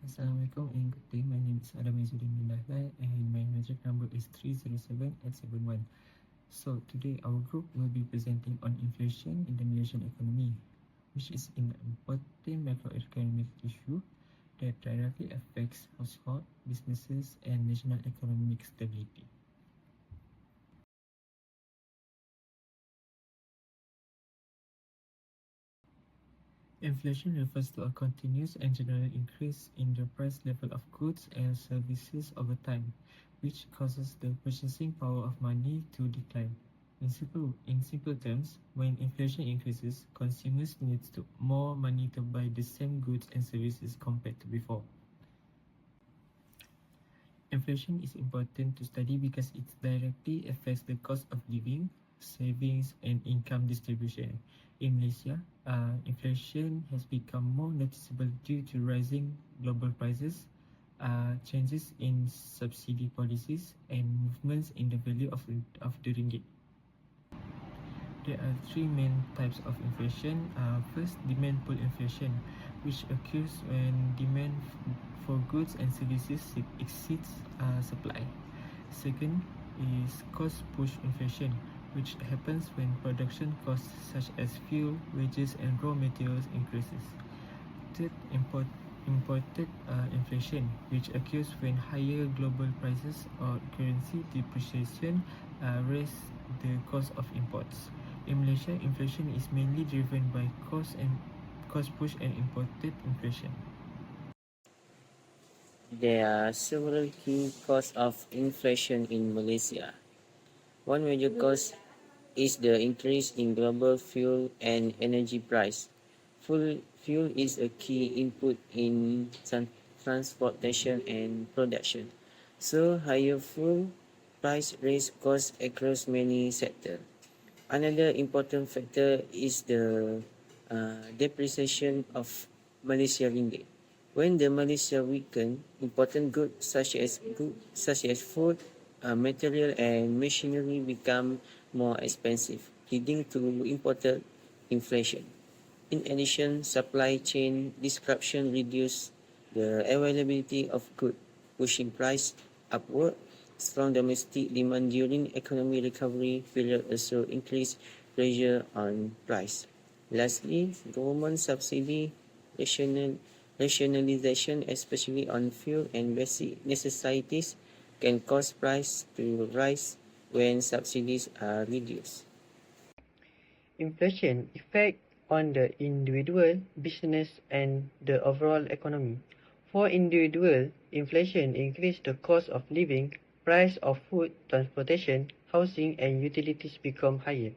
Assalamualaikum and good day. My name is Aizuddin DAHLAN and my metric number is 307-871. So today our group will be presenting on inflation in the Malaysian economy, which is an important macroeconomic issue that directly affects household, businesses and national economic stability. Inflation refers to a continuous and general increase in the price level of goods and services over time, which causes the purchasing power of money to decline. In simple terms, when inflation increases, consumers need more money to buy the same goods and services compared to before. Inflation is important to study because it directly affects the cost of living, savings, and income distribution. In Malaysia, inflation has become more noticeable due to rising global prices, changes in subsidy policies, and movements in the value of the ringgit. There are three main types of inflation. First, demand pull inflation, which occurs when demand for goods and services exceeds supply. Second is cost push inflation, which happens when production costs such as fuel, wages, and raw materials increases. Third, imported inflation, which occurs when higher global prices or currency depreciation raise the cost of imports. In Malaysia, inflation is mainly driven by cost push and imported inflation. There are several key causes of inflation in Malaysia. One major cause is the increase in global fuel and energy price. Fuel is a key input in transportation and production. So higher fuel price raise costs across many sectors. Another important factor is the depreciation of Malaysia ringgit. When the Malaysia weaken, important goods such as food, material and machinery become more expensive, leading to imported inflation. In addition, supply chain disruption reduce the availability of goods, pushing price upward. Strong domestic demand during economic recovery period also increase pressure on price. Lastly, government subsidy rationalization, especially on fuel and basic necessities, can cause price to rise when subsidies are reduced. Inflation effect on the individual, business and the overall economy. For individual, inflation increase the cost of living, price of food, transportation, housing and utilities become higher.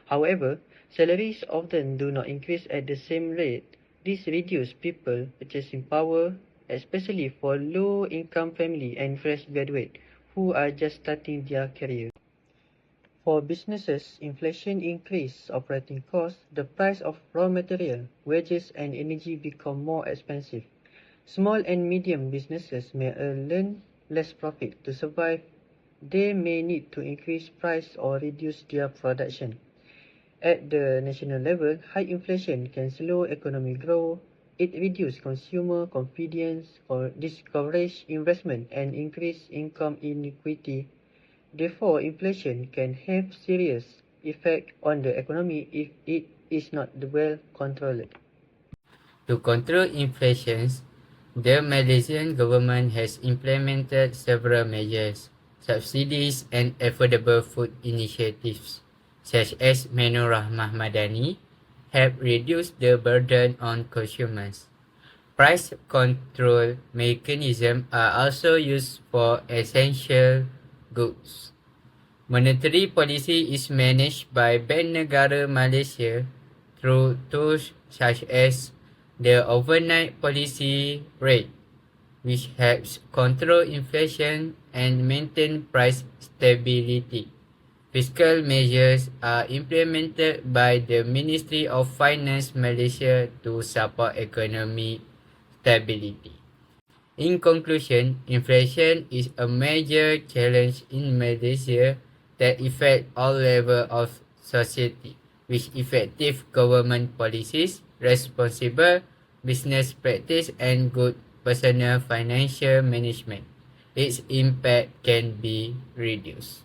However, salaries often do not increase at the same rate. This reduces people purchasing power, especially for low-income family and fresh graduate who are just starting their career. For businesses, inflation increases operating costs, the price of raw material, wages and energy become more expensive. Small and medium businesses may earn less profit to survive. They may need to increase price or reduce their production. At the national level, high inflation can slow economic growth. It reduces consumer confidence, or discourage investment and increase income inequality. Therefore, inflation can have serious effect on the economy if it is not well controlled. To control inflation, the Malaysian government has implemented several measures, subsidies and affordable food initiatives, such as Menu Rahmah Madani, have reduced the burden on consumers. Price control mechanisms are also used for essential goods. Monetary policy is managed by Bank Negara Malaysia through tools such as the overnight policy rate, which helps control inflation and maintain price stability. Fiscal measures are implemented by the Ministry of Finance Malaysia to support economic stability. In conclusion, inflation is a major challenge in Malaysia that affects all levels of society, with effective government policies, responsible business practice and good personal financial management, its impact can be reduced.